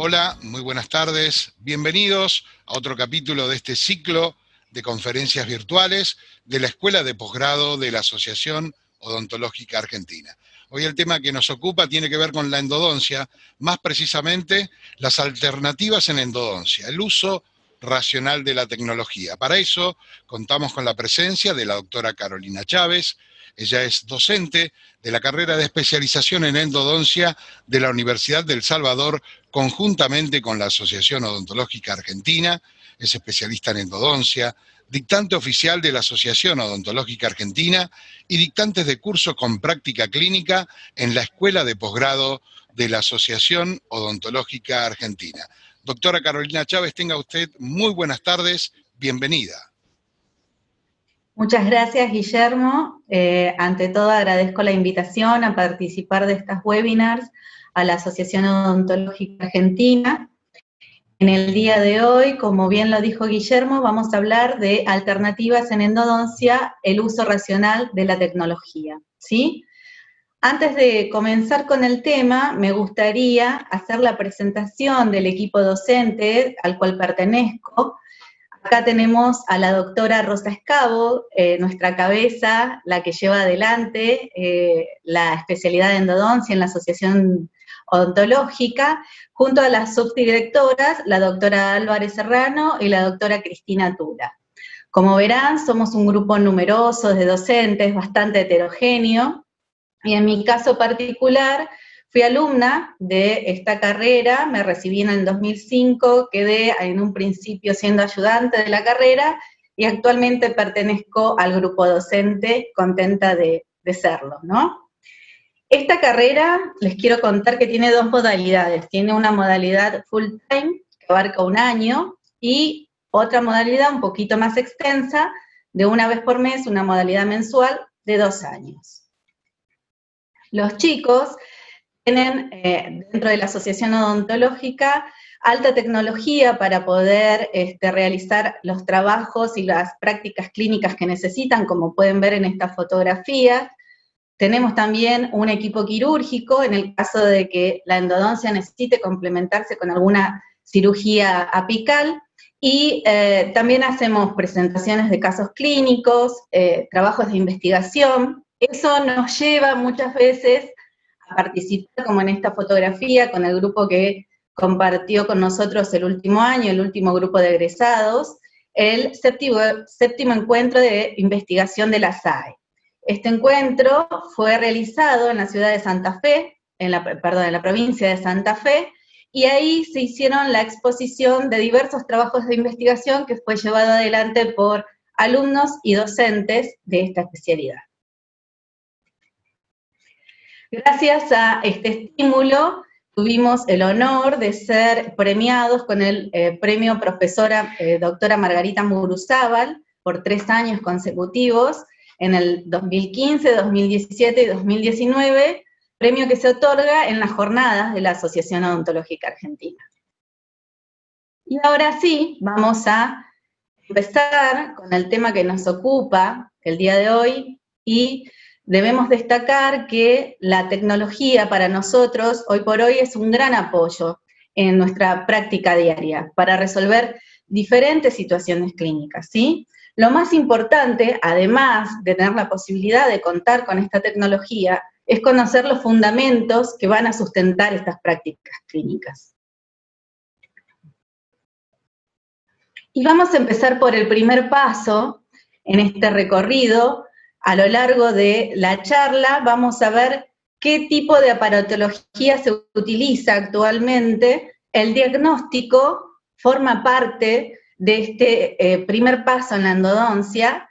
Hola, muy buenas tardes. Bienvenidos a otro capítulo de este ciclo de conferencias virtuales de la Escuela de Posgrado de la Asociación Odontológica Argentina. Hoy el tema que nos ocupa tiene que ver con la endodoncia, más precisamente las alternativas en endodoncia, el uso racional de la tecnología. Para eso contamos con la presencia de la doctora Carolina Chávez. Ella es docente de la carrera de especialización en endodoncia de la Universidad del Salvador, conjuntamente con la Asociación Odontológica Argentina. Es especialista en endodoncia, dictante oficial de la Asociación Odontológica Argentina y dictantes de curso con práctica clínica en la Escuela de Posgrado de la Asociación Odontológica Argentina. Doctora Carolina Chávez, tenga usted muy buenas tardes, bienvenida. Muchas gracias, Guillermo. Ante todo agradezco la invitación a participar de estas webinars a la Asociación Odontológica Argentina. En el día de hoy, como bien lo dijo Guillermo, vamos a hablar de alternativas en endodoncia, el uso racional de la tecnología, ¿sí? Antes de comenzar con el tema, me gustaría hacer la presentación del equipo docente al cual pertenezco. Acá tenemos a la doctora Rosa Escabo, nuestra cabeza, la que lleva adelante la especialidad de endodoncia en la Asociación Odontológica, junto a las subdirectoras, la doctora Álvarez Serrano y la doctora Cristina Tula. Como verán, somos un grupo numeroso de docentes, bastante heterogéneo, y en mi caso particular, fui alumna de esta carrera, me recibí en el 2005, quedé en un principio siendo ayudante de la carrera y actualmente pertenezco al grupo docente, contenta de serlo, ¿no? Esta carrera, les quiero contar que tiene dos modalidades. Tiene una modalidad full time, que abarca un año, y otra modalidad un poquito más extensa, de una vez por mes, una modalidad mensual de 2 años. Los chicos tienen dentro de la Asociación Odontológica alta tecnología para poder realizar los trabajos y las prácticas clínicas que necesitan, como pueden ver en esta fotografía. Tenemos también un equipo quirúrgico en el caso de que la endodoncia necesite complementarse con alguna cirugía apical, y también hacemos presentaciones de casos clínicos, trabajos de investigación. Eso nos lleva muchas veces a participar, como en esta fotografía, con el grupo que compartió con nosotros el último año, el último grupo de egresados, el séptimo encuentro de investigación de la SAE. Este encuentro fue realizado en la ciudad de Santa Fe, en la provincia de Santa Fe, y ahí se hicieron la exposición de diversos trabajos de investigación que fue llevado adelante por alumnos y docentes de esta especialidad. Gracias a este estímulo, tuvimos el honor de ser premiados con el premio profesora doctora Margarita Muruzábal por 3 años consecutivos, en el 2015, 2017 y 2019, premio que se otorga en las jornadas de la Asociación Odontológica Argentina. Y ahora sí, vamos a empezar con el tema que nos ocupa el día de hoy, y debemos destacar que la tecnología para nosotros, hoy por hoy, es un gran apoyo en nuestra práctica diaria para resolver diferentes situaciones clínicas, ¿sí? Lo más importante, además de tener la posibilidad de contar con esta tecnología, es conocer los fundamentos que van a sustentar estas prácticas clínicas. Y vamos a empezar por el primer paso en este recorrido. A lo largo de la charla vamos a ver qué tipo de aparatología se utiliza actualmente. El diagnóstico forma parte de este primer paso en la endodoncia.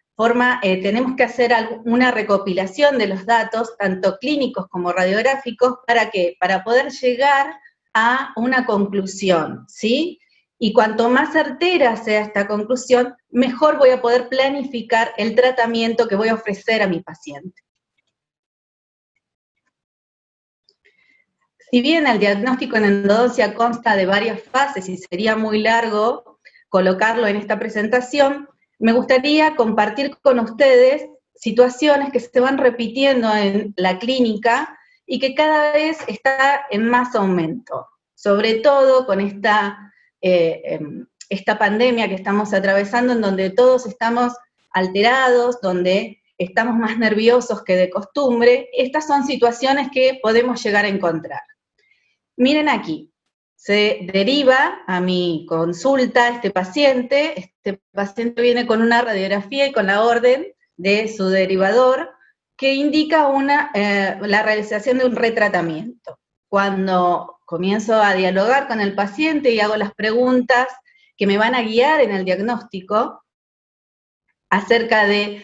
Tenemos que hacer una recopilación de los datos, tanto clínicos como radiográficos, ¿para qué? Para poder llegar a una conclusión, ¿sí? Y cuanto más certera sea esta conclusión, mejor voy a poder planificar el tratamiento que voy a ofrecer a mi paciente. Si bien el diagnóstico en endodoncia consta de varias fases y sería muy largo colocarlo en esta presentación, me gustaría compartir con ustedes situaciones que se van repitiendo en la clínica y que cada vez está en más aumento, sobre todo con esta pandemia que estamos atravesando, en donde todos estamos alterados, donde estamos más nerviosos que de costumbre. Estas son situaciones que podemos llegar a encontrar. Miren aquí, se deriva a mi consulta este paciente viene con una radiografía y con la orden de su derivador que indica la realización de un retratamiento. Cuando comienzo a dialogar con el paciente y hago las preguntas que me van a guiar en el diagnóstico acerca de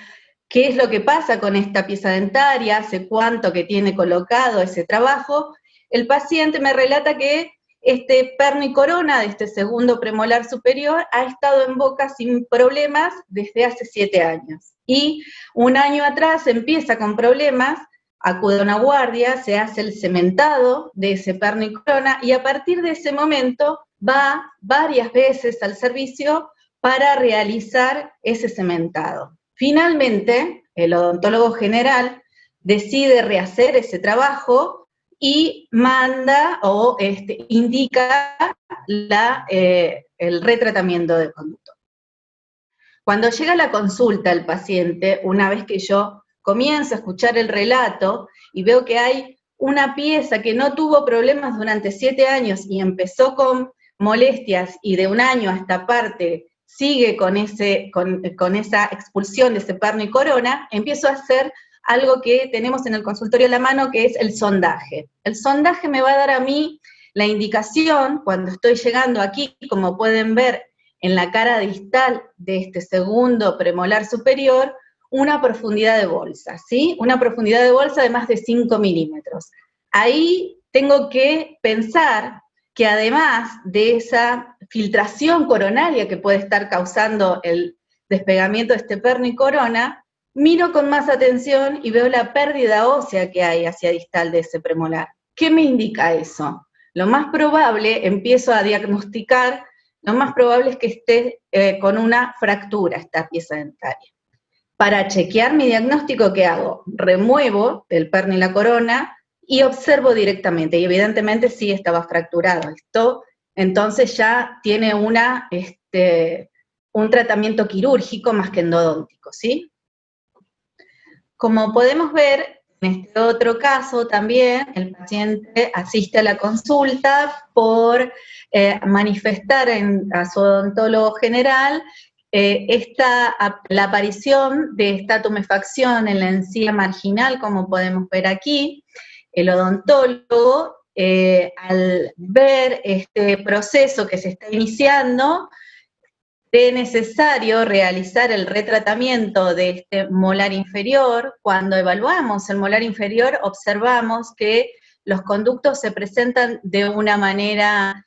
qué es lo que pasa con esta pieza dentaria, hace cuánto que tiene colocado ese trabajo, el paciente me relata que este perno y corona de este segundo premolar superior ha estado en boca sin problemas desde hace 7 años. Y un año atrás empieza con problemas, acude a una guardia, se hace el cementado de ese perno y corona, y a partir de ese momento va varias veces al servicio para realizar ese cementado. Finalmente, el odontólogo general decide rehacer ese trabajo y manda o indica el retratamiento del conducto. Cuando llega la consulta al paciente, una vez que yo comienzo a escuchar el relato y veo que hay una pieza que no tuvo problemas durante 7 años y empezó con molestias y de un año a esta parte sigue con esa expulsión de ese perno y corona, empiezo a hacer algo que tenemos en el consultorio a la mano, que es el sondaje. El sondaje me va a dar a mí la indicación, cuando estoy llegando aquí, como pueden ver en la cara distal de este segundo premolar superior, una profundidad de bolsa, ¿sí? Una profundidad de bolsa de más de 5 milímetros. Ahí tengo que pensar que además de esa filtración coronaria que puede estar causando el despegamiento de este perno y corona, miro con más atención y veo la pérdida ósea que hay hacia distal de ese premolar. ¿Qué me indica eso? Lo más probable, empiezo a diagnosticar, lo más probable es que esté con una fractura esta pieza dentaria. Para chequear mi diagnóstico, ¿qué hago? Remuevo el perno y la corona y observo directamente, y evidentemente sí estaba fracturado. Esto entonces ya tiene un tratamiento quirúrgico más que endodóntico, ¿sí? Como podemos ver, en este otro caso también el paciente asiste a la consulta por manifestar a su odontólogo general la aparición de esta tumefacción en la encía marginal, como podemos ver aquí. El odontólogo, al ver este proceso que se está iniciando, es necesario realizar el retratamiento de este molar inferior. Cuando evaluamos el molar inferior, observamos que los conductos se presentan de una manera,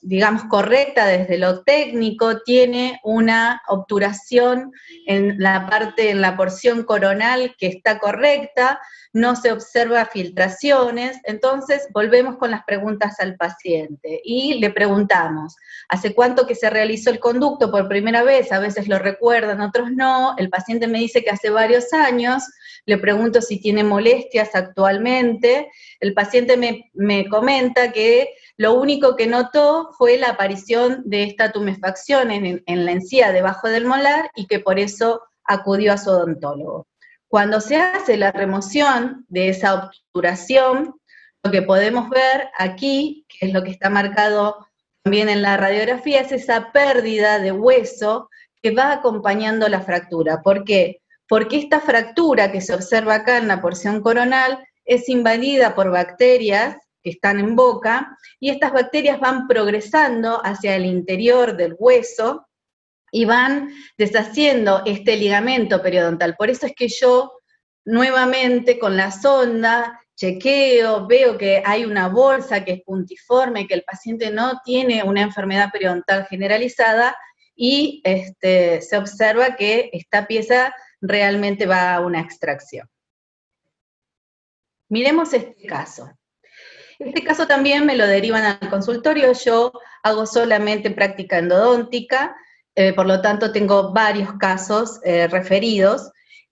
digamos, correcta desde lo técnico, tiene una obturación en la porción coronal que está correcta, no se observa filtraciones. Entonces volvemos con las preguntas al paciente y le preguntamos, ¿hace cuánto que se realizó el conducto por primera vez? A veces lo recuerdan, otros no. El paciente me dice que hace varios años. Le pregunto si tiene molestias actualmente. El paciente me comenta que lo único que notó fue la aparición de esta tumefacción en la encía debajo del molar y que por eso acudió a su odontólogo. Cuando se hace la remoción de esa obturación, lo que podemos ver aquí, que es lo que está marcado también en la radiografía, es esa pérdida de hueso que va acompañando la fractura. ¿Por qué? Porque esta fractura que se observa acá en la porción coronal es invadida por bacterias que están en boca, y estas bacterias van progresando hacia el interior del hueso y van deshaciendo este ligamento periodontal. Por eso es que yo, nuevamente, con la sonda, chequeo, veo que hay una bolsa que es puntiforme, que el paciente no tiene una enfermedad periodontal generalizada, y se observa que esta pieza realmente va a una extracción. Miremos este caso. Este caso también me lo derivan al consultorio, yo hago solamente práctica endodóntica, por lo tanto tengo varios casos referidos,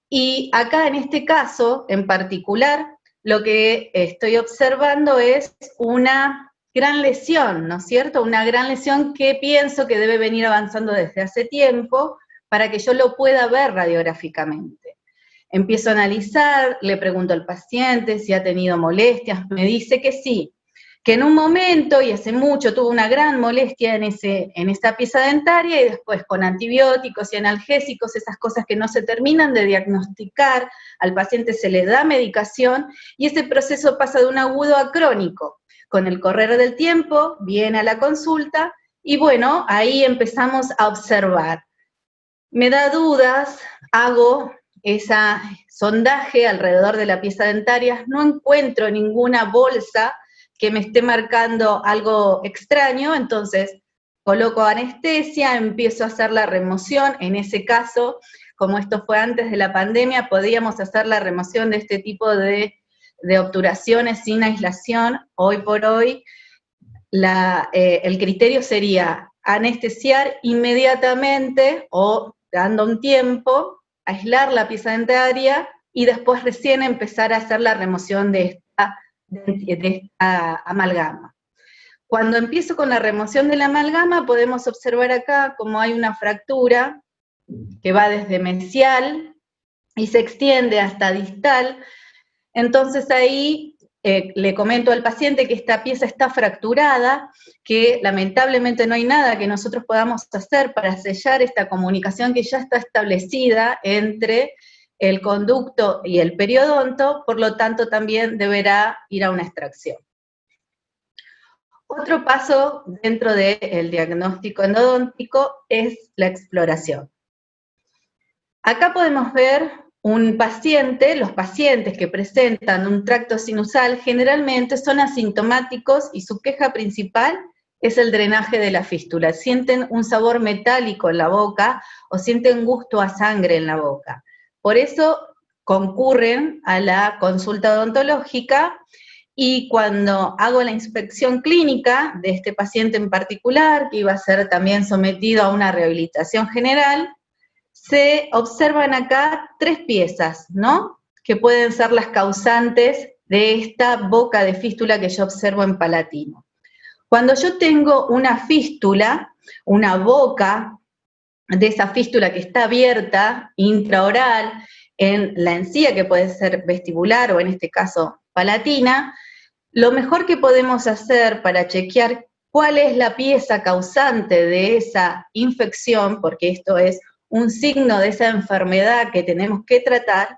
y acá en este caso en particular lo que estoy observando es una gran lesión, ¿no es cierto? Una gran lesión que pienso que debe venir avanzando desde hace tiempo para que yo lo pueda ver radiográficamente. Empiezo a analizar, le pregunto al paciente si ha tenido molestias, me dice que sí, que en un momento, y hace mucho, tuvo una gran molestia en esta pieza dentaria, y después con antibióticos y analgésicos, esas cosas que no se terminan de diagnosticar, al paciente se le da medicación, y ese proceso pasa de un agudo a crónico. Con el correr del tiempo, viene a la consulta, y bueno, ahí empezamos a observar. Me da dudas, hago ese sondaje alrededor de la pieza dentaria, no encuentro ninguna bolsa que me esté marcando algo extraño, entonces coloco anestesia, empiezo a hacer la remoción. En ese caso, como esto fue antes de la pandemia, podíamos hacer la remoción de este tipo de obturaciones sin aislación. Hoy por hoy, el criterio sería anestesiar inmediatamente o dando un tiempo, aislar la pieza dentaria y después recién empezar a hacer la remoción de esta amalgama. Cuando empiezo con la remoción de la amalgama, podemos observar acá cómo hay una fractura que va desde mesial y se extiende hasta distal. Entonces ahí le comento al paciente que esta pieza está fracturada, que lamentablemente no hay nada que nosotros podamos hacer para sellar esta comunicación que ya está establecida entre el conducto y el periodonto, por lo tanto también deberá ir a una extracción. Otro paso dentro del diagnóstico endodóntico es la exploración. Acá podemos ver un paciente, los pacientes que presentan un tracto sinusal generalmente son asintomáticos y su queja principal es el drenaje de la fístula. Sienten un sabor metálico en la boca o sienten gusto a sangre en la boca. Por eso concurren a la consulta odontológica y cuando hago la inspección clínica de este paciente en particular, que iba a ser también sometido a una rehabilitación general, se observan acá 3 piezas, ¿no? Que pueden ser las causantes de esta boca de fístula que yo observo en palatino. Cuando yo tengo una fístula, una boca de esa fístula que está abierta, intraoral, en la encía, que puede ser vestibular o en este caso palatina, lo mejor que podemos hacer para chequear cuál es la pieza causante de esa infección, porque esto es un signo de esa enfermedad que tenemos que tratar,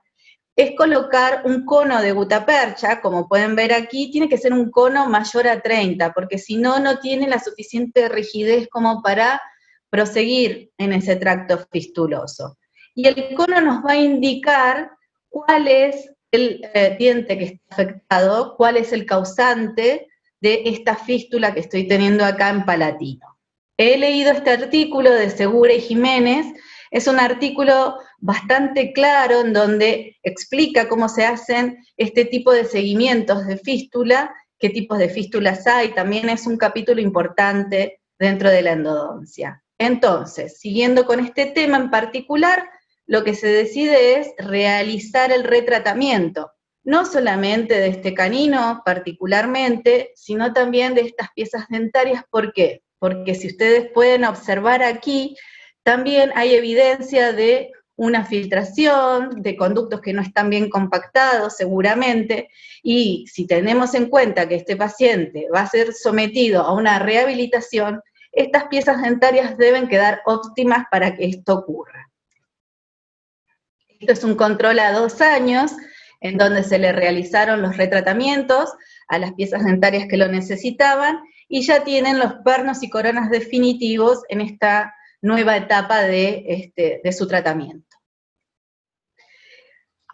es colocar un cono de gutapercha, como pueden ver aquí, tiene que ser un cono mayor a 30, porque si no, no tiene la suficiente rigidez como para proseguir en ese tracto fistuloso. Y el cono nos va a indicar cuál es el diente que está afectado, cuál es el causante de esta fístula que estoy teniendo acá en palatino. He leído este artículo de Segura y Jiménez. Es un artículo bastante claro en donde explica cómo se hacen este tipo de seguimientos de fístula, qué tipos de fístulas hay, también es un capítulo importante dentro de la endodoncia. Entonces, siguiendo con este tema en particular, lo que se decide es realizar el retratamiento, no solamente de este canino particularmente, sino también de estas piezas dentarias. ¿Por qué? Porque si ustedes pueden observar aquí, también hay evidencia de una filtración, de conductos que no están bien compactados seguramente, y si tenemos en cuenta que este paciente va a ser sometido a una rehabilitación, estas piezas dentarias deben quedar óptimas para que esto ocurra. Esto es un control a 2 años, en donde se le realizaron los retratamientos a las piezas dentarias que lo necesitaban, y ya tienen los pernos y coronas definitivos en esta nueva etapa de su tratamiento.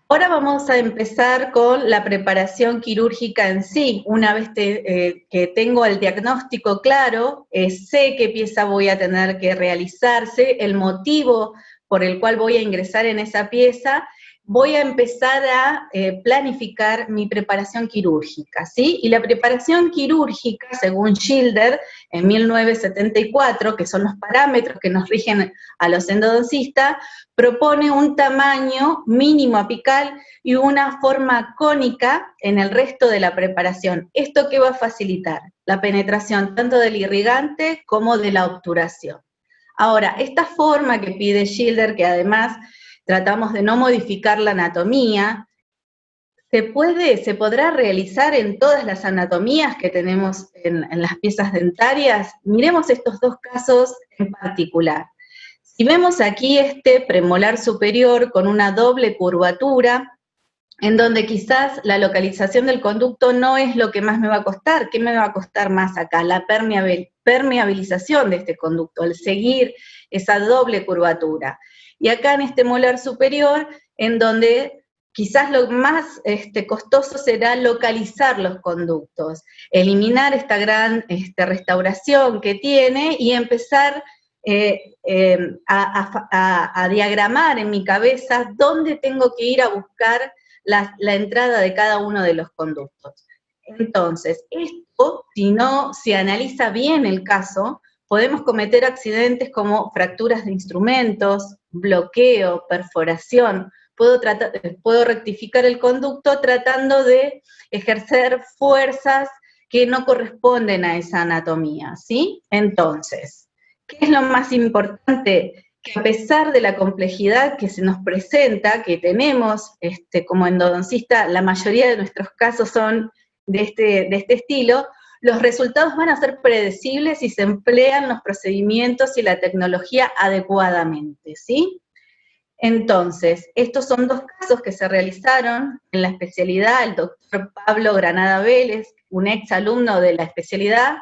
Ahora vamos a empezar con la preparación quirúrgica en sí. Una vez que tengo el diagnóstico claro, sé qué pieza voy a tener que realizarse, el motivo por el cual voy a ingresar en esa pieza, voy a empezar a planificar mi preparación quirúrgica, ¿sí? Y la preparación quirúrgica, según Schilder, en 1974, que son los parámetros que nos rigen a los endodoncistas, propone un tamaño mínimo apical y una forma cónica en el resto de la preparación. ¿Esto qué va a facilitar? La penetración tanto del irrigante como de la obturación. Ahora, esta forma que pide Schilder, que además tratamos de no modificar la anatomía, se podrá realizar en todas las anatomías que tenemos en las piezas dentarias. Miremos estos dos casos en particular. Si vemos aquí este premolar superior con una doble curvatura, en donde quizás la localización del conducto no es lo que más me va a costar. ¿Qué me va a costar más acá? La permeabilización de este conducto, el seguir esa doble curvatura. Y acá en este molar superior, en donde quizás lo más costoso será localizar los conductos, eliminar esta gran restauración que tiene y empezar a diagramar en mi cabeza dónde tengo que ir a buscar la entrada de cada uno de los conductos. Entonces, esto, si no se analiza bien el caso, podemos cometer accidentes como fracturas de instrumentos, bloqueo, perforación. Puedo rectificar el conducto tratando de ejercer fuerzas que no corresponden a esa anatomía, ¿sí? Entonces, ¿qué es lo más importante? Que a pesar de la complejidad que se nos presenta, que tenemos como endodoncista, la mayoría de nuestros casos son de este estilo, los resultados van a ser predecibles si se emplean los procedimientos y la tecnología adecuadamente, ¿sí? Entonces, estos son dos casos que se realizaron en la especialidad, el doctor Pablo Granada Vélez, un ex alumno de la especialidad,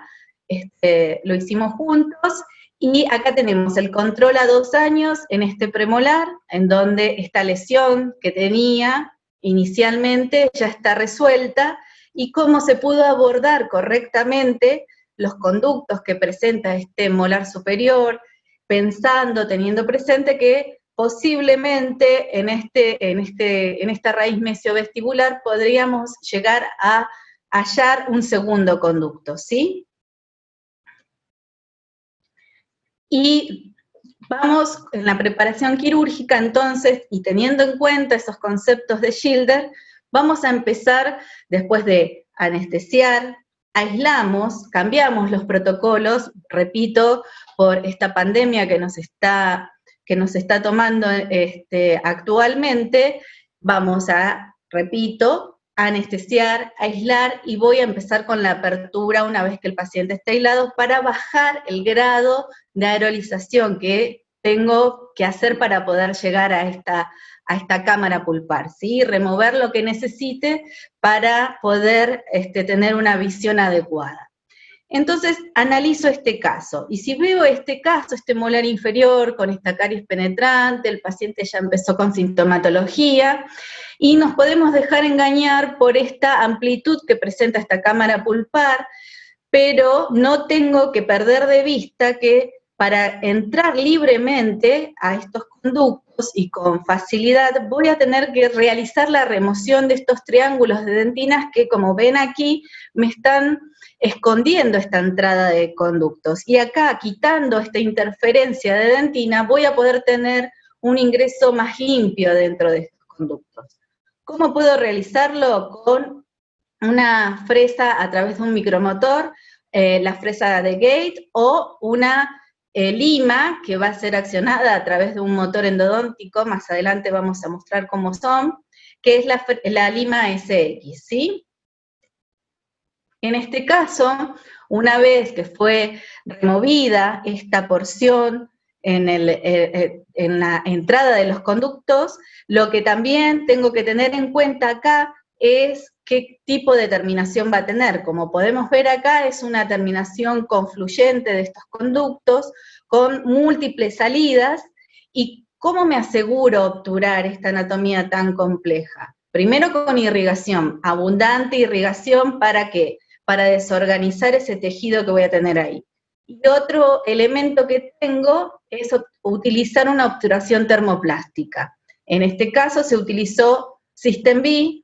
lo hicimos juntos, y acá tenemos el control a 2 años en este premolar, en donde esta lesión que tenía inicialmente ya está resuelta, y cómo se pudo abordar correctamente los conductos que presenta este molar superior, pensando, teniendo presente que posiblemente en esta raíz mesiovestibular podríamos llegar a hallar un segundo conducto, ¿sí? Y vamos en la preparación quirúrgica entonces, y teniendo en cuenta esos conceptos de Schilder, vamos a empezar después de anestesiar, aislamos, cambiamos los protocolos, repito, por esta pandemia que nos está tomando actualmente, vamos a, repito, anestesiar, aislar, y voy a empezar con la apertura una vez que el paciente esté aislado para bajar el grado de aerolización que tengo que hacer para poder llegar a esta cámara pulpar, ¿sí? Remover lo que necesite para poder tener una visión adecuada. Entonces, analizo este caso, y si veo este caso, este molar inferior con esta caries penetrante, el paciente ya empezó con sintomatología, y nos podemos dejar engañar por esta amplitud que presenta esta cámara pulpar, pero no tengo que perder de vista que para entrar libremente a estos conductos y con facilidad voy a tener que realizar la remoción de estos triángulos de dentinas que, como ven aquí, me están escondiendo esta entrada de conductos. Y acá, quitando esta interferencia de dentina, voy a poder tener un ingreso más limpio dentro de estos conductos. ¿Cómo puedo realizarlo? Con una fresa a través de un micromotor, la fresa de Gate, o una lima que va a ser accionada a través de un motor endodóntico, más adelante vamos a mostrar cómo son, que es la lima SX, ¿sí? En este caso, una vez que fue removida esta porción en la entrada de los conductos, lo que también tengo que tener en cuenta acá es qué tipo de terminación va a tener. Como podemos ver acá, es una terminación confluyente de estos conductos con múltiples salidas. ¿Y cómo me aseguro obturar esta anatomía tan compleja? Primero con irrigación, abundante irrigación, ¿para qué? Para desorganizar ese tejido que voy a tener ahí. Y otro elemento que tengo es utilizar una obturación termoplástica. En este caso se utilizó System B,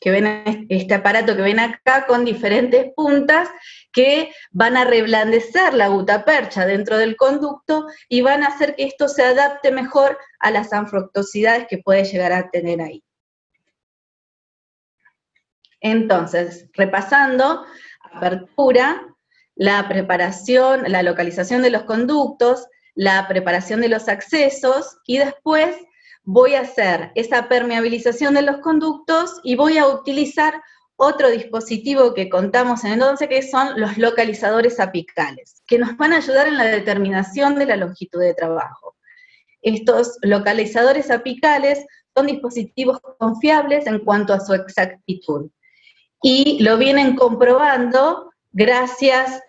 que ven este aparato que ven acá con diferentes puntas que van a reblandecer la gutapercha dentro del conducto y van a hacer que esto se adapte mejor a las anfractuosidades que puede llegar a tener ahí. Entonces, repasando, apertura, la preparación, la localización de los conductos, la preparación de los accesos, y después voy a hacer esa permeabilización de los conductos y voy a utilizar otro dispositivo que contamos en el 11, que son los localizadores apicales, que nos van a ayudar en la determinación de la longitud de trabajo. Estos localizadores apicales son dispositivos confiables en cuanto a su exactitud, y lo vienen comprobando gracias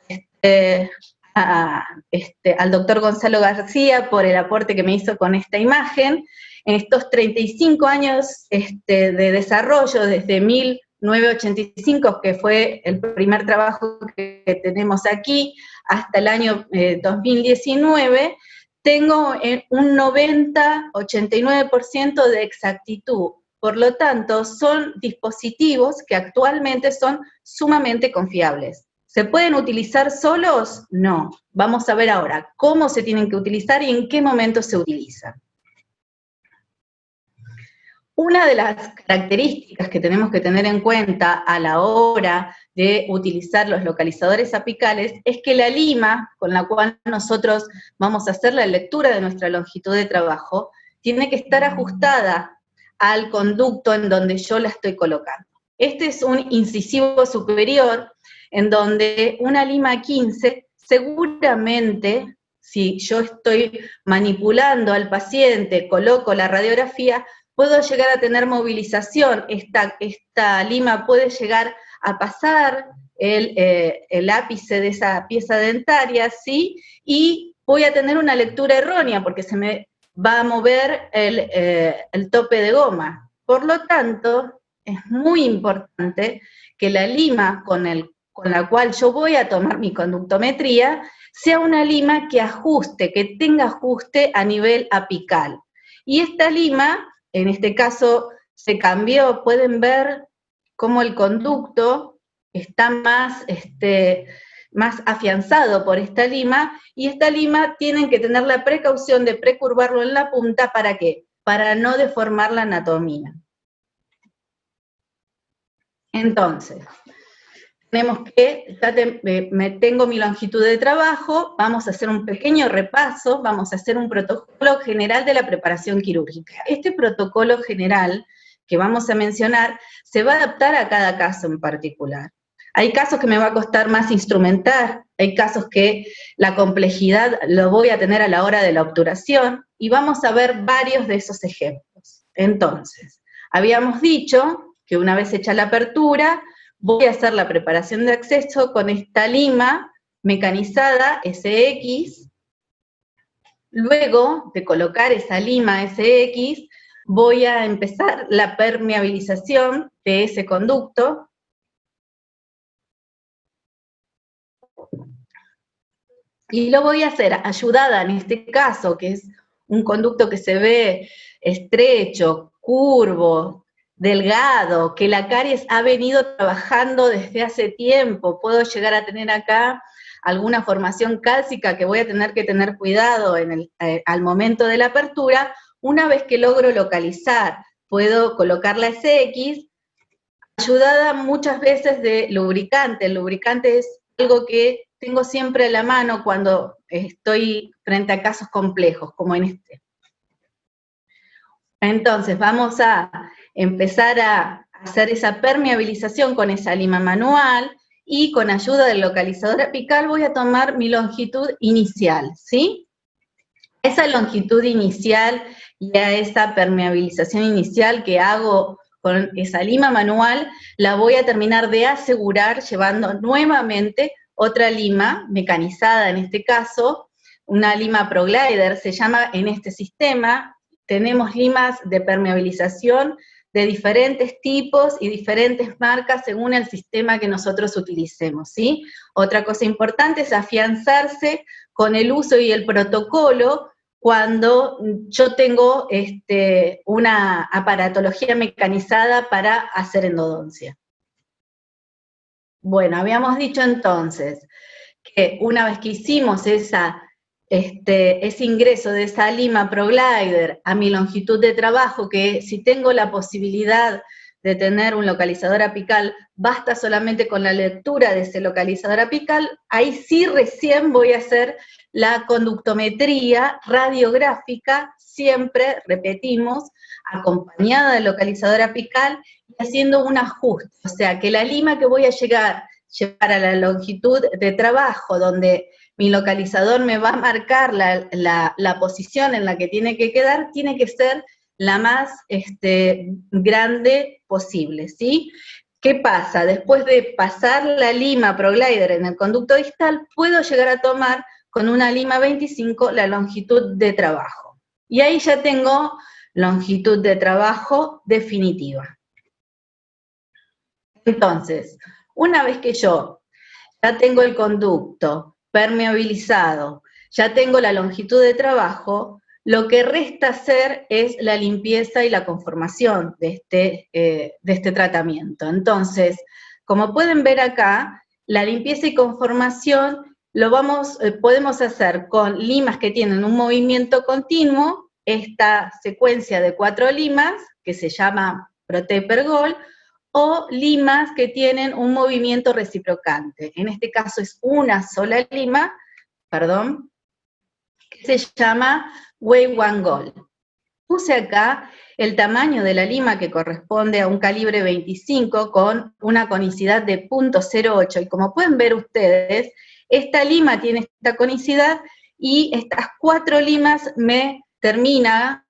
al doctor Gonzalo García por el aporte que me hizo con esta imagen. En estos 35 años de desarrollo, desde 1985, que fue el primer trabajo que tenemos aquí, hasta el año 2019, tengo un 90-89% de exactitud. Por lo tanto, son dispositivos que actualmente son sumamente confiables. ¿Se pueden utilizar solos? No. Vamos a ver ahora cómo se tienen que utilizar y en qué momento se utilizan. Una de las características que tenemos que tener en cuenta a la hora de utilizar los localizadores apicales es que la lima con la cual nosotros vamos a hacer la lectura de nuestra longitud de trabajo tiene que estar ajustada al conducto en donde yo la estoy colocando. Este es un incisivo superior, en donde una lima 15, seguramente, si yo estoy manipulando al paciente, coloco la radiografía, puedo llegar a tener movilización. Esta lima puede llegar a pasar el ápice de esa pieza dentaria, ¿sí? Y voy a tener una lectura errónea, porque se me va a mover el tope de goma. Por lo tanto, es muy importante que la lima con la cual yo voy a tomar mi conductometría sea una lima que ajuste, que tenga ajuste a nivel apical. Y esta lima, en este caso, se cambió. Pueden ver cómo el conducto está más afianzado por esta lima, y esta lima tienen que tener la precaución de precurvarlo en la punta. ¿Para qué? Para no deformar la anatomía. Entonces, tenemos que, ya tengo mi longitud de trabajo, vamos a hacer un pequeño repaso, vamos a hacer un protocolo general de la preparación quirúrgica. Este protocolo general que vamos a mencionar se va a adaptar a cada caso en particular. Hay casos que me va a costar más instrumentar, hay casos que la complejidad lo voy a tener a la hora de la obturación, y vamos a ver varios de esos ejemplos. Entonces, habíamos dicho que una vez hecha la apertura, voy a hacer la preparación de acceso con esta lima mecanizada SX. Luego de colocar esa lima SX, voy a empezar la permeabilización de ese conducto. Y lo voy a hacer ayudada, en este caso, que es un conducto que se ve estrecho, curvo, delgado, que la caries ha venido trabajando desde hace tiempo. Puedo llegar a tener acá alguna formación cálcica que voy a tener que tener cuidado al momento de la apertura. Una vez que logro localizar, puedo colocar la SX, ayudada muchas veces de lubricante. El lubricante es algo que tengo siempre a la mano cuando estoy frente a casos complejos, como en este. Entonces, vamos a empezar a hacer esa permeabilización con esa lima manual, y con ayuda del localizador apical voy a tomar mi longitud inicial, ¿sí? Esa longitud inicial y a esa permeabilización inicial que hago con esa lima manual, la voy a terminar de asegurar llevando nuevamente otra lima mecanizada, en este caso, una lima ProGlider, se llama en este sistema. Tenemos limas de permeabilización de diferentes tipos y diferentes marcas según el sistema que nosotros utilicemos, ¿sí? Otra cosa importante es afianzarse con el uso y el protocolo cuando yo tengo una aparatología mecanizada para hacer endodoncia. Bueno, habíamos dicho entonces que una vez que hicimos ese ingreso de esa lima ProGlider a mi longitud de trabajo, que si tengo la posibilidad de tener un localizador apical, basta solamente con la lectura de ese localizador apical, ahí sí recién voy a hacer la conductometría radiográfica, siempre, repetimos, acompañada del localizador apical y haciendo un ajuste, o sea, que la lima que voy a llevar a la longitud de trabajo, donde mi localizador me va a marcar la posición en la que tiene que quedar, tiene que ser la más grande posible, ¿sí? ¿Qué pasa? Después de pasar la lima ProGlider en el conducto distal, puedo llegar a tomar con una lima 25 la longitud de trabajo. Y ahí ya tengo longitud de trabajo definitiva. Entonces, una vez que yo ya tengo el conducto permeabilizado, ya tengo la longitud de trabajo, lo que resta hacer es la limpieza y la conformación de este tratamiento. Entonces, como pueden ver acá, la limpieza y conformación podemos hacer con limas que tienen un movimiento continuo, esta secuencia de 4 limas, que se llama Protepergol, o limas que tienen un movimiento reciprocante. En este caso es una sola lima, perdón, que se llama Wei-Wan-Gol. Puse acá el tamaño de la lima que corresponde a un calibre 25 con una conicidad de 0.08, y como pueden ver ustedes, esta lima tiene esta conicidad y estas 4 limas me termina,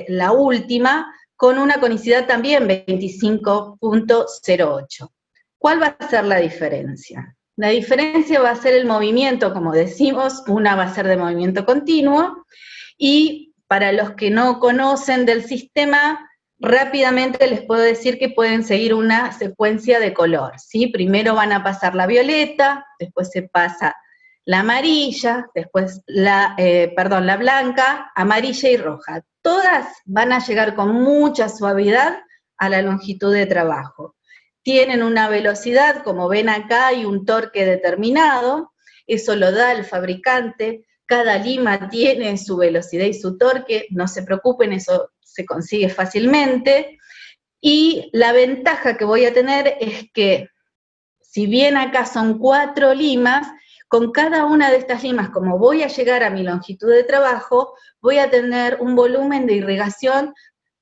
la última, con una conicidad también 25.08. ¿Cuál va a ser la diferencia? La diferencia va a ser el movimiento, como decimos, una va a ser de movimiento continuo, y para los que no conocen del sistema, rápidamente les puedo decir que pueden seguir una secuencia de color, ¿sí? Primero van a pasar la violeta, después se pasa la amarilla, después la blanca, amarilla y roja. Todas van a llegar con mucha suavidad a la longitud de trabajo. Tienen una velocidad, como ven acá, y un torque determinado, eso lo da el fabricante. Cada lima tiene su velocidad y su torque, no se preocupen, eso se consigue fácilmente. Y la ventaja que voy a tener es que, si bien acá son 4 limas, con cada una de estas limas, como voy a llegar a mi longitud de trabajo, voy a tener un volumen de irrigación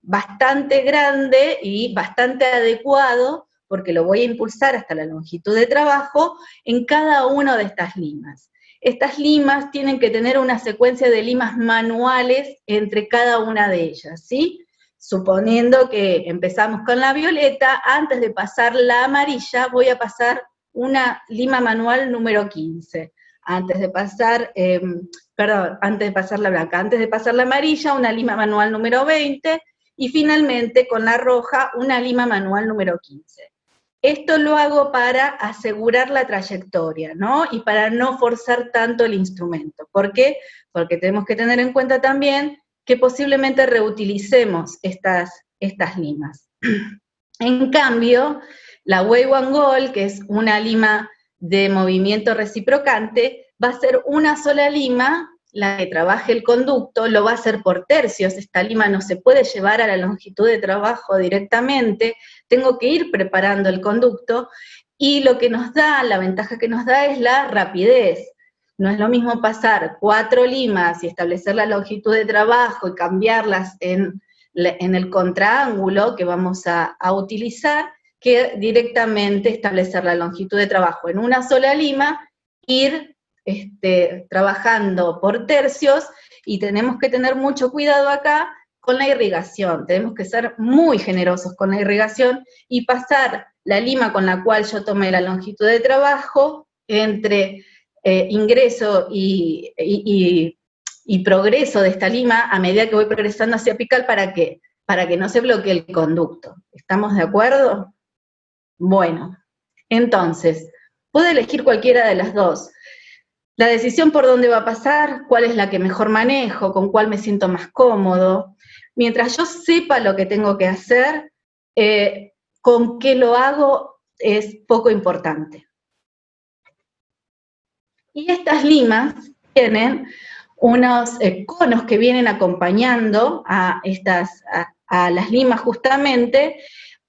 bastante grande y bastante adecuado, porque lo voy a impulsar hasta la longitud de trabajo en cada una de estas limas. Estas limas tienen que tener una secuencia de limas manuales entre cada una de ellas, ¿sí? Suponiendo que empezamos con la violeta, antes de pasar la amarilla voy a pasar una lima manual número 15. Antes de pasar la blanca, antes de pasar la amarilla, una lima manual número 20, y finalmente con la roja, una lima manual número 15. Esto lo hago para asegurar la trayectoria, ¿no? Y para no forzar tanto el instrumento. ¿Por qué? Porque tenemos que tener en cuenta también que posiblemente reutilicemos estas limas. En cambio, la Wei-Wan-Gol, que es una lima de movimiento reciprocante, va a ser una sola lima, la que trabaje el conducto, lo va a hacer por tercios. Esta lima no se puede llevar a la longitud de trabajo directamente, tengo que ir preparando el conducto, y lo que nos da, la ventaja que nos da es la rapidez. No es lo mismo pasar 4 limas y establecer la longitud de trabajo y cambiarlas en el contraángulo que vamos a utilizar, que directamente establecer la longitud de trabajo en una sola lima, ir trabajando por tercios, y tenemos que tener mucho cuidado acá con la irrigación. Tenemos que ser muy generosos con la irrigación y pasar la lima con la cual yo tomé la longitud de trabajo entre ingreso y progreso de esta lima a medida que voy progresando hacia apical. ¿Para qué? Para que no se bloquee el conducto. ¿Estamos de acuerdo? Bueno, entonces, puedo elegir cualquiera de las dos. La decisión por dónde va a pasar, cuál es la que mejor manejo, con cuál me siento más cómodo. Mientras yo sepa lo que tengo que hacer, con qué lo hago es poco importante. Y estas limas tienen unos conos que vienen acompañando a las limas justamente.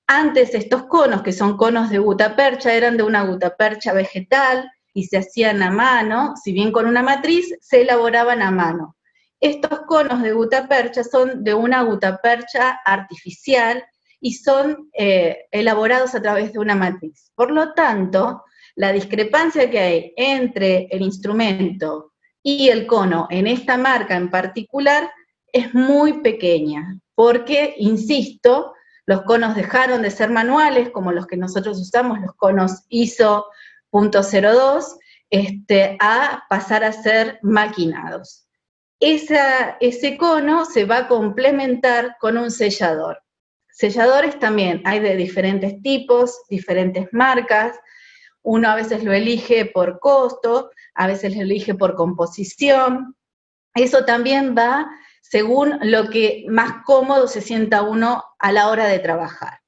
Antes estos conos, que son conos de gutapercha, eran de una gutapercha vegetal y se hacían a mano, si bien con una matriz, se elaboraban a mano. Estos conos de gutapercha son de una gutapercha artificial y son elaborados a través de una matriz. Por lo tanto, la discrepancia que hay entre el instrumento y el cono en esta marca en particular es muy pequeña, porque, insisto, los conos dejaron de ser manuales, como los que nosotros usamos, los conos ISO .02, a pasar a ser maquinados. Ese cono se va a complementar con un sellador. Selladores también hay de diferentes tipos, diferentes marcas. Uno a veces lo elige por costo, a veces lo elige por composición. Eso también va según lo que más cómodo se sienta uno a la hora de trabajar.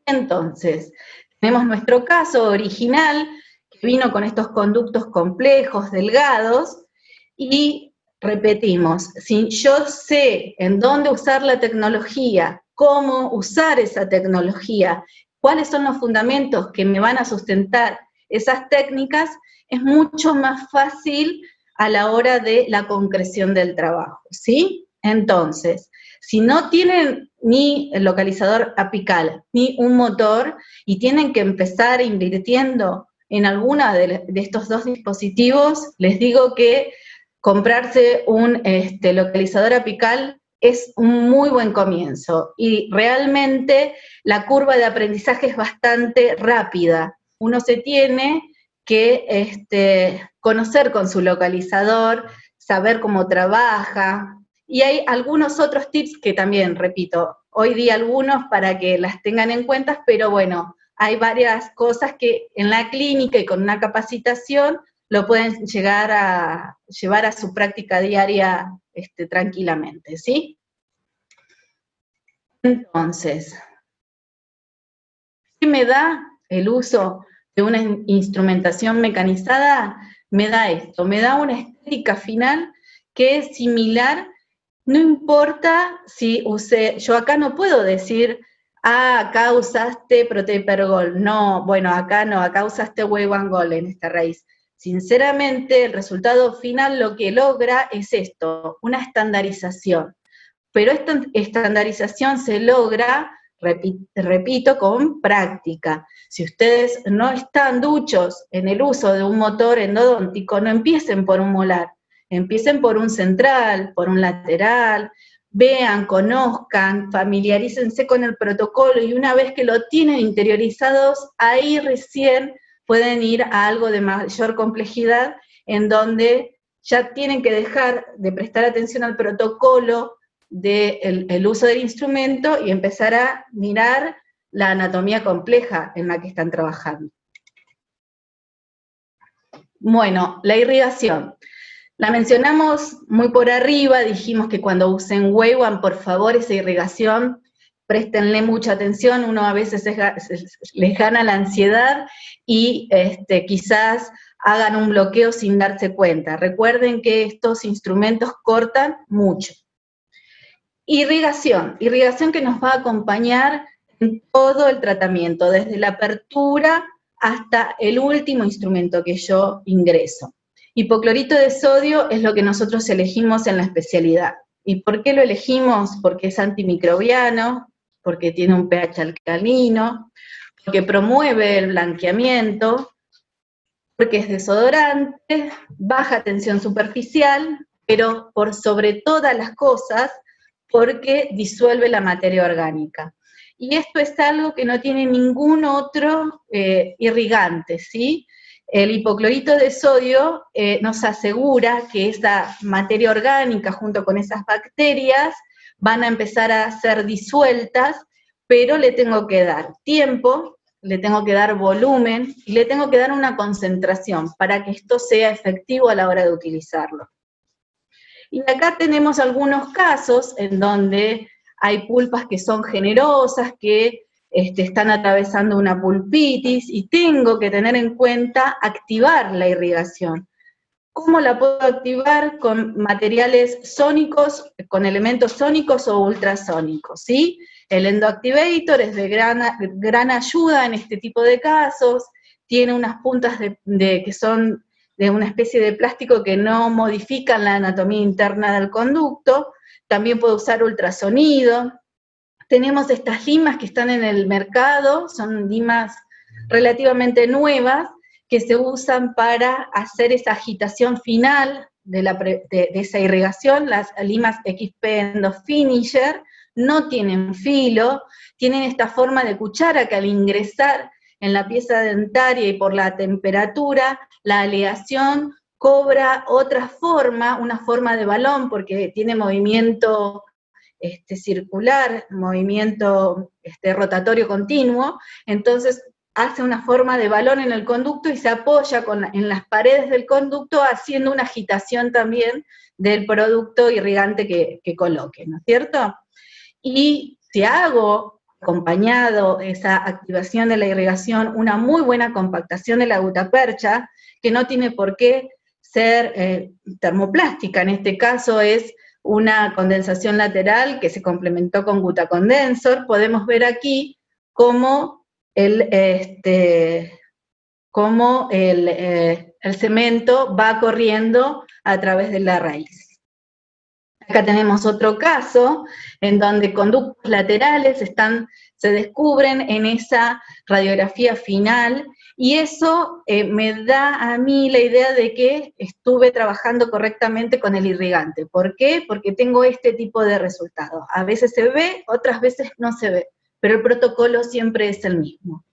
Entonces, tenemos nuestro caso original, que vino con estos conductos complejos, delgados, y repetimos, si yo sé en dónde usar la tecnología, cómo usar esa tecnología, cuáles son los fundamentos que me van a sustentar esas técnicas, es mucho más fácil a la hora de la concreción del trabajo, ¿sí? Entonces, si no tienen ni el localizador apical, ni un motor, y tienen que empezar invirtiendo en alguna de estos dos dispositivos, les digo que comprarse un localizador apical es un muy buen comienzo, y realmente la curva de aprendizaje es bastante rápida. Uno se tiene que conocer con su localizador, saber cómo trabaja, y hay algunos otros tips que también, repito, hoy di algunos para que las tengan en cuenta, pero bueno, hay varias cosas que en la clínica y con una capacitación lo pueden llegar a llevar a su práctica diaria tranquilamente, ¿sí? Entonces, ¿qué me da el uso de una instrumentación mecanizada? Me da esto, me da una estética final que es similar. No importa si usé, yo acá no puedo decir, acá usaste Protepergol, no, bueno, acá no, acá usaste Wave-N-Gol en esta raíz. Sinceramente, el resultado final lo que logra es esto, una estandarización. Pero esta estandarización se logra, repito, con práctica. Si ustedes no están duchos en el uso de un motor endodóntico, no empiecen por un molar. Empiecen por un central, por un lateral, vean, conozcan, familiarícense con el protocolo, y una vez que lo tienen interiorizados, ahí recién pueden ir a algo de mayor complejidad, en donde ya tienen que dejar de prestar atención al protocolo del uso del instrumento y empezar a mirar la anatomía compleja en la que están trabajando. Bueno, la irrigación. La mencionamos muy por arriba, dijimos que cuando usen Wave-N, por favor, esa irrigación, préstenle mucha atención, uno a veces les gana la ansiedad y quizás hagan un bloqueo sin darse cuenta. Recuerden que estos instrumentos cortan mucho. Irrigación que nos va a acompañar en todo el tratamiento, desde la apertura hasta el último instrumento que yo ingreso. Hipoclorito de sodio es lo que nosotros elegimos en la especialidad. ¿Y por qué lo elegimos? Porque es antimicrobiano, porque tiene un pH alcalino, porque promueve el blanqueamiento, porque es desodorante, baja tensión superficial, pero por sobre todas las cosas, porque disuelve la materia orgánica. Y esto es algo que no tiene ningún otro irrigante, ¿sí? El hipoclorito de sodio nos asegura que esa materia orgánica junto con esas bacterias van a empezar a ser disueltas, pero le tengo que dar tiempo, le tengo que dar volumen y le tengo que dar una concentración para que esto sea efectivo a la hora de utilizarlo. Y acá tenemos algunos casos en donde hay pulpas que son generosas, que están atravesando una pulpitis, y tengo que tener en cuenta activar la irrigación. ¿Cómo la puedo activar? Con materiales sónicos, con elementos sónicos o ultrasónicos, ¿sí? El endoactivator es de gran ayuda en este tipo de casos, tiene unas puntas que son de una especie de plástico que no modifican la anatomía interna del conducto. También puedo usar ultrasonido. Tenemos estas limas que están en el mercado, son limas relativamente nuevas, que se usan para hacer esa agitación final de esa irrigación. Las limas XP Endofinisher no tienen filo, tienen esta forma de cuchara que al ingresar en la pieza dentaria y por la temperatura, la aleación cobra otra forma, una forma de balón, porque tiene movimiento circular, movimiento rotatorio continuo. Entonces hace una forma de balón en el conducto y se apoya en las paredes del conducto, haciendo una agitación también del producto irrigante que coloque, ¿no es cierto? Y si hago acompañado esa activación de la irrigación, una muy buena compactación de la gutapercha, que no tiene por qué ser termoplástica, en este caso es una condensación lateral que se complementó con gutacondensor. Podemos ver aquí cómo el cemento va corriendo a través de la raíz. Acá tenemos otro caso en donde conductos laterales se descubren en esa radiografía final, y eso me da a mí la idea de que estuve trabajando correctamente con el irrigante. ¿Por qué? Porque tengo este tipo de resultados. A veces se ve, otras veces no se ve, pero el protocolo siempre es el mismo.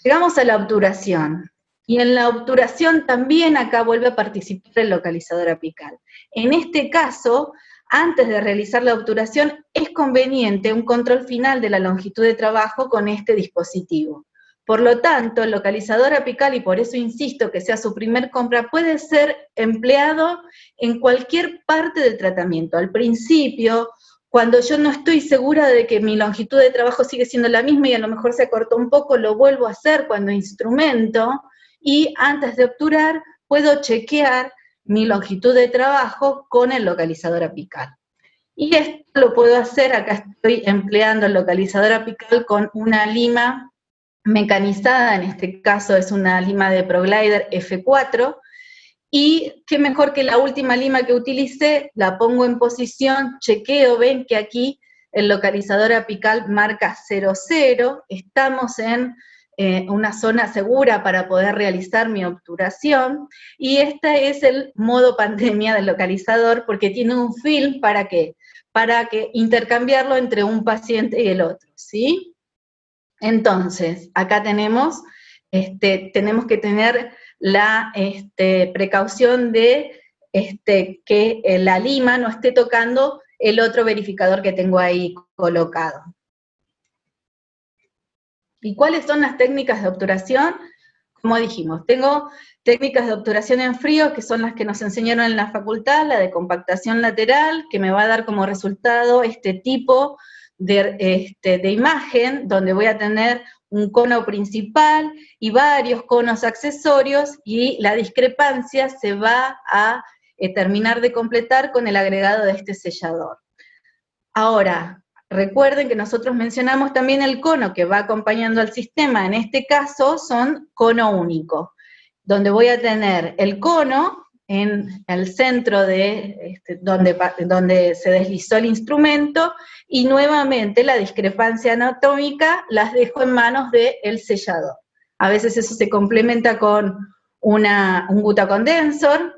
Llegamos a la obturación. Y en la obturación también acá vuelve a participar el localizador apical. En este caso, antes de realizar la obturación, es conveniente un control final de la longitud de trabajo con este dispositivo. Por lo tanto, el localizador apical, y por eso insisto que sea su primer compra, puede ser empleado en cualquier parte del tratamiento. Al principio, cuando yo no estoy segura de que mi longitud de trabajo sigue siendo la misma y a lo mejor se acortó un poco, lo vuelvo a hacer cuando instrumento, y antes de obturar puedo chequear mi longitud de trabajo con el localizador apical. Y esto lo puedo hacer, acá estoy empleando el localizador apical con una lima mecanizada, en este caso es una lima de ProGlider F4, y qué mejor que la última lima que utilicé, la pongo en posición, chequeo, ven que aquí el localizador apical marca 00, estamos en una zona segura para poder realizar mi obturación, y este es el modo pandemia del localizador, porque tiene un film para que intercambiarlo entre un paciente y el otro, ¿sí? Entonces, acá tenemos que tener la precaución de que la lima no esté tocando el otro verificador que tengo ahí colocado. ¿Y cuáles son las técnicas de obturación? Como dijimos, tengo técnicas de obturación en frío, que son las que nos enseñaron en la facultad, la de compactación lateral, que me va a dar como resultado este tipo de imagen, donde voy a tener un cono principal y varios conos accesorios, y la discrepancia se va a terminar de completar con el agregado de este sellador. Ahora, recuerden que nosotros mencionamos también el cono que va acompañando al sistema. En este caso son cono único, donde voy a tener el cono en el centro de donde se deslizó el instrumento, y nuevamente la discrepancia anatómica las dejo en manos del sellador. A veces eso se complementa con un gutacondensor,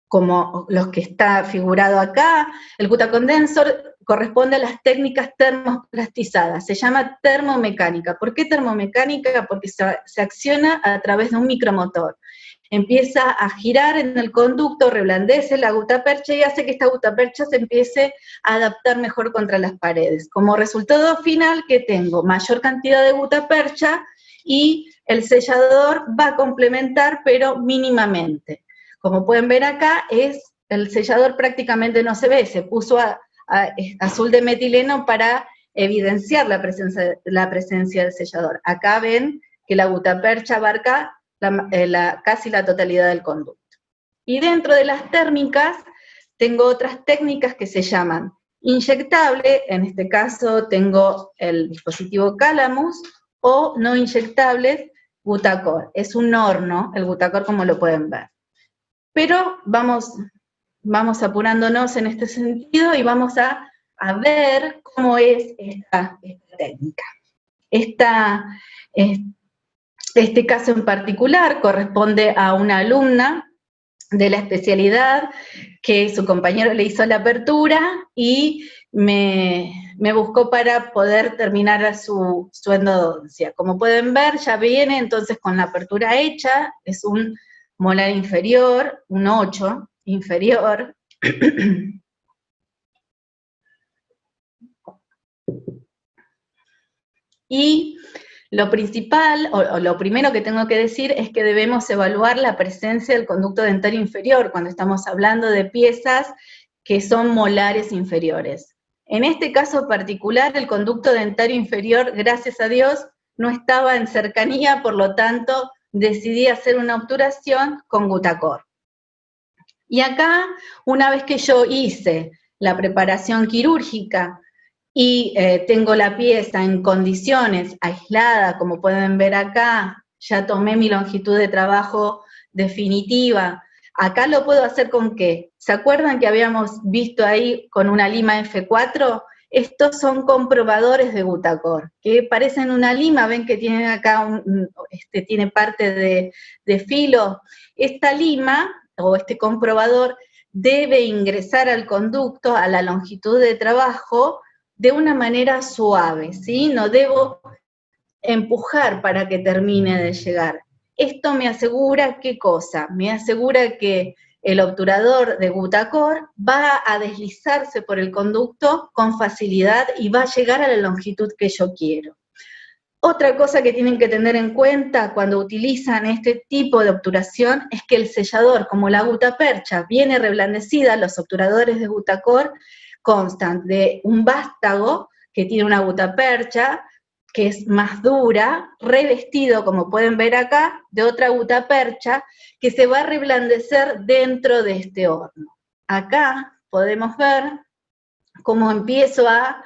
como los que está figurado acá. El gutacondensor corresponde a las técnicas termoplastizadas, se llama termomecánica. ¿Por qué termomecánica? Porque se acciona a través de un micromotor. empieza a girar en el conducto, reblandece la gutapercha y hace que esta gutapercha se empiece a adaptar mejor contra las paredes. Como resultado final, que tengo mayor cantidad de gutapercha y el sellador va a complementar, pero mínimamente. Como pueden ver acá, el sellador prácticamente no se ve, se puso azul de metileno para evidenciar la presencia del sellador. Acá ven que la gutapercha abarca casi la totalidad del conducto. Y dentro de las térmicas, tengo otras técnicas que se llaman inyectable, en este caso tengo el dispositivo Calamus, o no inyectables, Gutacor. Es un horno, el Gutacor, como lo pueden ver. Pero vamos apurándonos en este sentido y vamos a ver cómo es esta técnica. Este caso en particular corresponde a una alumna de la especialidad que su compañero le hizo la apertura y me buscó para poder terminar su endodoncia. Como pueden ver, ya viene entonces con la apertura hecha, es un molar inferior, un 8 inferior. Y lo principal, o lo primero que tengo que decir, es que debemos evaluar la presencia del conducto dentario inferior cuando estamos hablando de piezas que son molares inferiores. En este caso particular, el conducto dentario inferior, gracias a Dios, no estaba en cercanía, por lo tanto, decidí hacer una obturación con Gutacor. Y acá, una vez que yo hice la preparación quirúrgica, y tengo la pieza en condiciones, aislada, como pueden ver acá, ya tomé mi longitud de trabajo definitiva. Acá lo puedo hacer ¿con qué? ¿Se acuerdan que habíamos visto ahí con una lima F4? Estos son comprobadores de Gutacor, que parecen una lima, ven que tienen acá, tiene parte de filo. Esta lima, o este comprobador, debe ingresar al conducto, a la longitud de trabajo, de una manera suave, ¿sí? No debo empujar para que termine de llegar. Esto me asegura, ¿qué cosa? Me asegura que el obturador de Gutacor va a deslizarse por el conducto con facilidad y va a llegar a la longitud que yo quiero. Otra cosa que tienen que tener en cuenta cuando utilizan este tipo de obturación es que el sellador, como la gutapercha, viene reblandecida, los obturadores de Gutacor constan de un vástago que tiene una gutapercha, que es más dura, revestido, como pueden ver acá, de otra gutapercha, que se va a reblandecer dentro de este horno. Acá podemos ver cómo empiezo a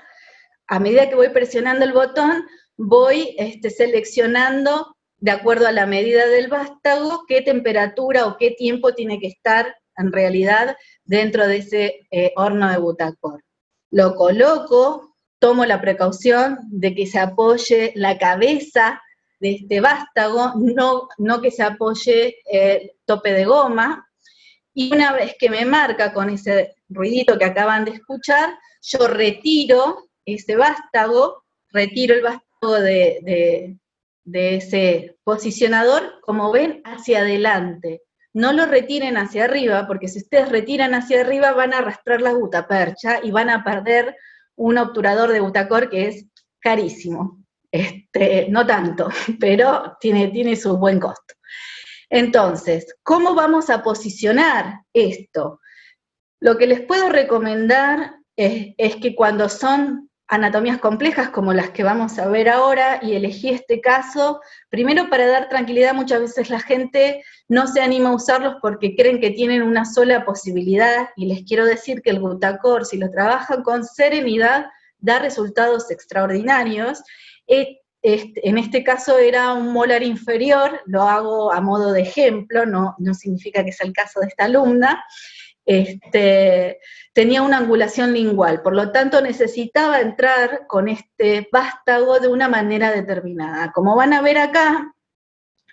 medida que voy presionando el botón, voy seleccionando, de acuerdo a la medida del vástago, qué temperatura o qué tiempo tiene que estar en realidad dentro de ese horno de Gutacor. Lo coloco, tomo la precaución de que se apoye la cabeza de este vástago, no que se apoye el tope de goma, y una vez que me marca con ese ruidito que acaban de escuchar, yo retiro ese vástago, retiro el vástago de ese posicionador, como ven, hacia adelante. No lo retiren hacia arriba, porque si ustedes retiran hacia arriba van a arrastrar la gutapercha y van a perder un obturador de Gutacor que es carísimo. No tanto, pero tiene su buen costo. Entonces, ¿cómo vamos a posicionar esto? Lo que les puedo recomendar es que cuando son anatomías complejas como las que vamos a ver ahora, y elegí este caso, primero para dar tranquilidad, muchas veces la gente no se anima a usarlos porque creen que tienen una sola posibilidad, y les quiero decir que el Gutacor, si lo trabajan con serenidad, da resultados extraordinarios. En este caso era un molar inferior, lo hago a modo de ejemplo, no significa que sea el caso de esta alumna. Tenía una angulación lingual, por lo tanto necesitaba entrar con este vástago de una manera determinada. Como van a ver acá,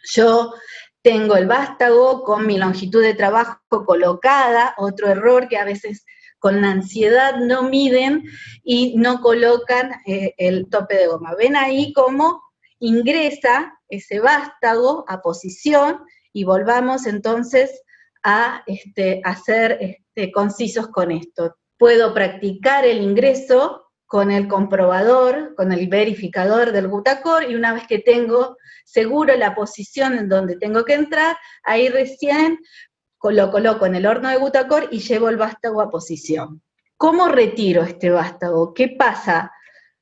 yo tengo el vástago con mi longitud de trabajo colocada, otro error que a veces con la ansiedad no miden y no colocan el tope de goma. Ven ahí cómo ingresa ese vástago a posición y volvamos entonces a ser concisos con esto. Puedo practicar el ingreso con el comprobador, con el verificador del Butacor, y una vez que tengo seguro la posición en donde tengo que entrar, ahí recién lo coloco en el horno de Butacor y llevo el vástago a posición. ¿Cómo retiro este vástago? ¿Qué pasa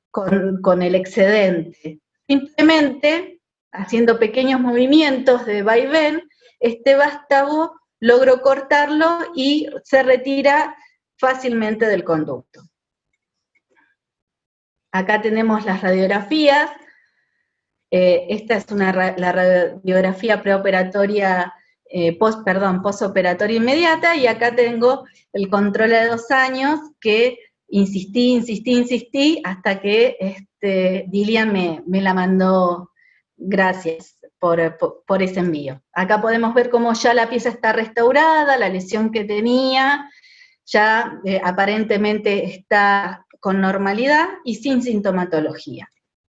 con el excedente? Simplemente, haciendo pequeños movimientos de vaivén, este vástago logro cortarlo y se retira fácilmente del conducto. Acá tenemos las radiografías. Esta es la radiografía preoperatoria, postoperatoria inmediata, y acá tengo el control de 2 años que insistí, hasta que Dilian me la mandó. Gracias por ese envío. Acá podemos ver cómo ya la pieza está restaurada, la lesión que tenía, ya aparentemente está con normalidad y sin sintomatología.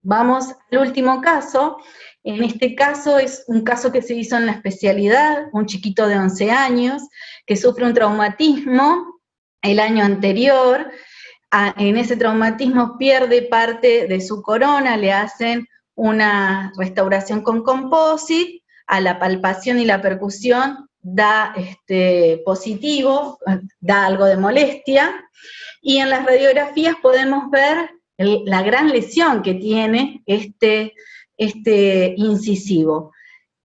Vamos al último caso. En este caso es un caso que se hizo en la especialidad, un chiquito de 11 años que sufre un traumatismo el año anterior. En ese traumatismo pierde parte de su corona, le hacen una restauración con composite, a la palpación y la percusión da positivo, da algo de molestia, y en las radiografías podemos ver la gran lesión que tiene este incisivo.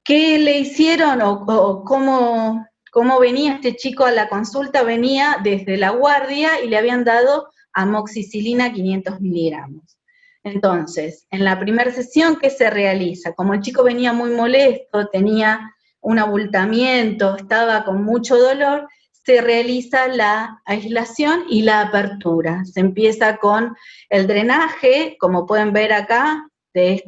¿Qué le hicieron o cómo venía este chico a la consulta? Venía desde la guardia y le habían dado amoxicilina 500 miligramos. Entonces, en la primera sesión, ¿qué se realiza? Como el chico venía muy molesto, tenía un abultamiento, estaba con mucho dolor, se realiza la aislación y la apertura. Se empieza con el drenaje, como pueden ver acá, de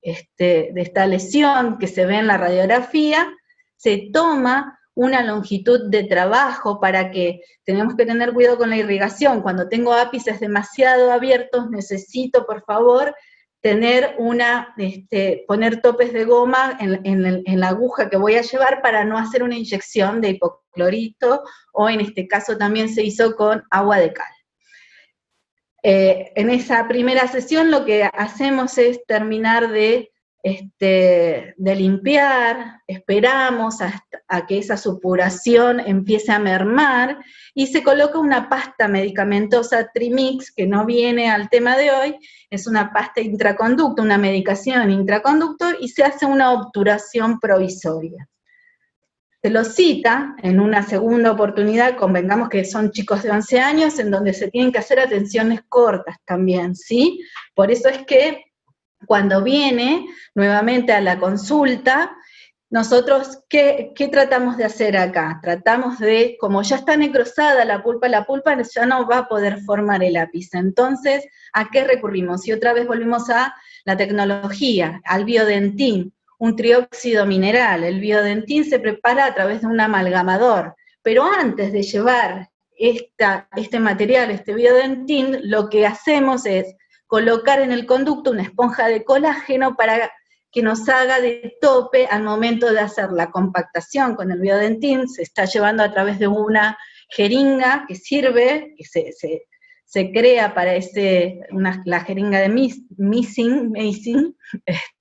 esta lesión que se ve en la radiografía. Se toma una longitud de trabajo para que, tenemos que tener cuidado con la irrigación, cuando tengo ápices demasiado abiertos, necesito, por favor, poner topes de goma en la aguja que voy a llevar para no hacer una inyección de hipoclorito, o en este caso también se hizo con agua de cal. En esa primera sesión lo que hacemos es terminar de limpiar, esperamos a que esa supuración empiece a mermar, y se coloca una pasta medicamentosa Trimix, que no viene al tema de hoy, es una pasta intraconducto, una medicación intraconducto, y se hace una obturación provisoria. Se los cita en una segunda oportunidad, convengamos que son chicos de 11 años, en donde se tienen que hacer atenciones cortas también, ¿sí? Por eso es que cuando viene nuevamente a la consulta, nosotros, ¿qué tratamos de hacer acá? Tratamos de, como ya está necrosada la pulpa ya no va a poder formar el ápice. Entonces, ¿a qué recurrimos? Y otra vez volvimos a la tecnología, al biodentín, un trióxido mineral. El biodentín se prepara a través de un amalgamador, pero antes de llevar este material, este biodentín, lo que hacemos es colocar en el conducto una esponja de colágeno para que nos haga de tope al momento de hacer la compactación con el biodentín. Se está llevando a través de una jeringa que sirve, que se crea para la jeringa de Missing,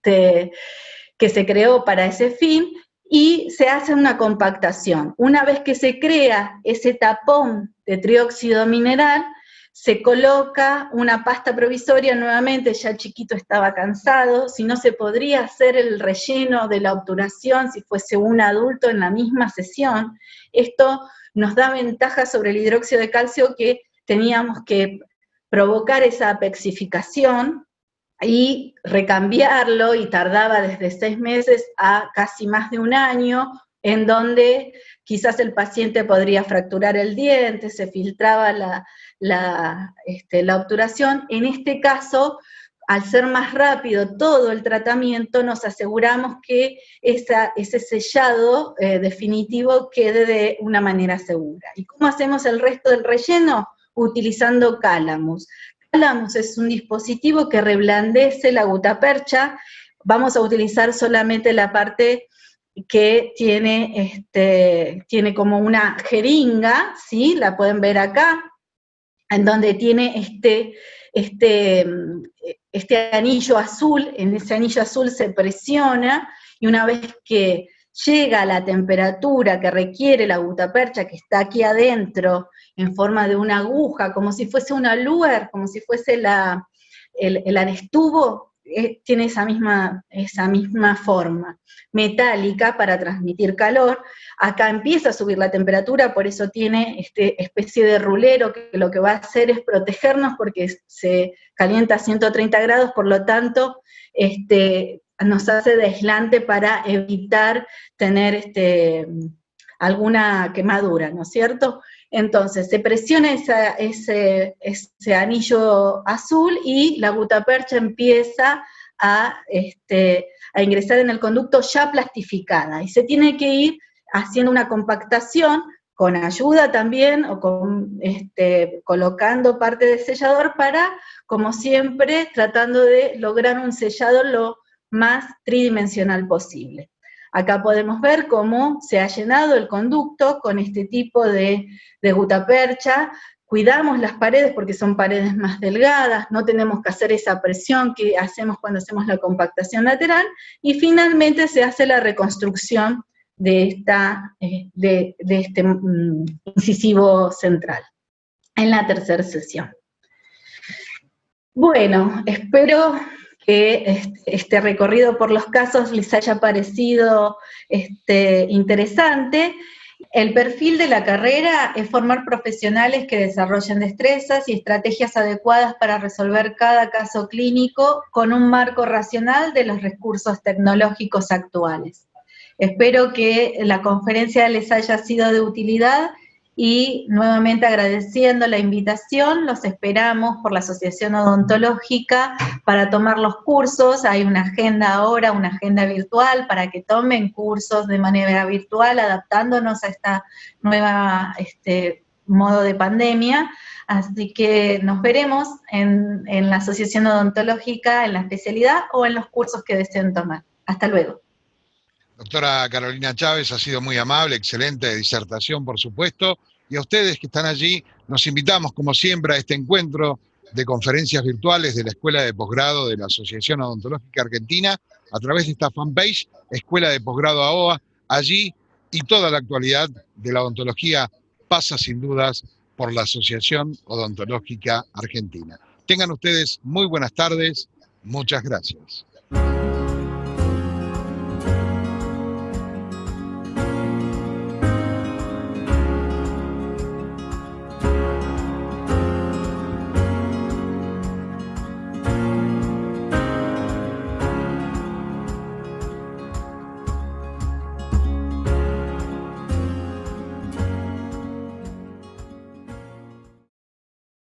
que se creó para ese fin, y se hace una compactación. Una vez que se crea ese tapón de trióxido mineral, se coloca una pasta provisoria nuevamente, ya el chiquito estaba cansado, si no se podría hacer el relleno de la obturación si fuese un adulto en la misma sesión. Esto nos da ventaja sobre el hidróxido de calcio, que teníamos que provocar esa apexificación y recambiarlo, y tardaba desde 6 meses a casi más de 1 año, en donde quizás el paciente podría fracturar el diente, se filtraba la obturación. En este caso, al ser más rápido todo el tratamiento, nos aseguramos que ese sellado definitivo quede de una manera segura. ¿Y cómo hacemos el resto del relleno? Utilizando Calamus. Calamus es un dispositivo que reblandece la gutapercha. Vamos a utilizar solamente la parte que tiene como una jeringa, ¿sí? La pueden ver acá, en donde tiene este anillo azul. En ese anillo azul se presiona, y una vez que llega a la temperatura que requiere la gutapercha, que está aquí adentro, en forma de una aguja, como si fuese una luer, como si fuese el arestubo, tiene esa misma forma, metálica, para transmitir calor. Acá empieza a subir la temperatura, por eso tiene especie de rulero, que lo que va a hacer es protegernos, porque se calienta a 130 grados, por lo tanto, nos hace de aislante para evitar tener alguna quemadura, ¿no es cierto? Entonces, se presiona ese anillo azul, y la gutapercha empieza a ingresar en el conducto ya plastificada, y se tiene que ir haciendo una compactación con ayuda también, o colocando parte de sellador, para, como siempre, tratando de lograr un sellado lo más tridimensional posible. Acá podemos ver cómo se ha llenado el conducto con este tipo de gutapercha. Cuidamos las paredes porque son paredes más delgadas, no tenemos que hacer esa presión que hacemos cuando hacemos la compactación lateral, y finalmente se hace la reconstrucción de este incisivo central en la tercera sesión. Bueno, espero que este recorrido por los casos les haya parecido interesante. El perfil de la carrera es formar profesionales que desarrollen destrezas y estrategias adecuadas para resolver cada caso clínico con un marco racional de los recursos tecnológicos actuales. Espero que la conferencia les haya sido de utilidad, y nuevamente agradeciendo la invitación, los esperamos por la Asociación Odontológica para tomar los cursos. Hay una agenda ahora, una agenda virtual, para que tomen cursos de manera virtual, adaptándonos a esta nueva modo de pandemia. Así que nos veremos en la Asociación Odontológica, en la especialidad, o en los cursos que deseen tomar. Hasta luego. Doctora Carolina Chávez, ha sido muy amable, excelente disertación, por supuesto. Y a ustedes que están allí, nos invitamos, como siempre, a este encuentro de conferencias virtuales de la Escuela de Posgrado de la Asociación Odontológica Argentina, a través de esta fanpage, Escuela de Posgrado AOA. Allí, y toda la actualidad de la odontología pasa sin dudas por la Asociación Odontológica Argentina. Tengan ustedes muy buenas tardes. Muchas gracias.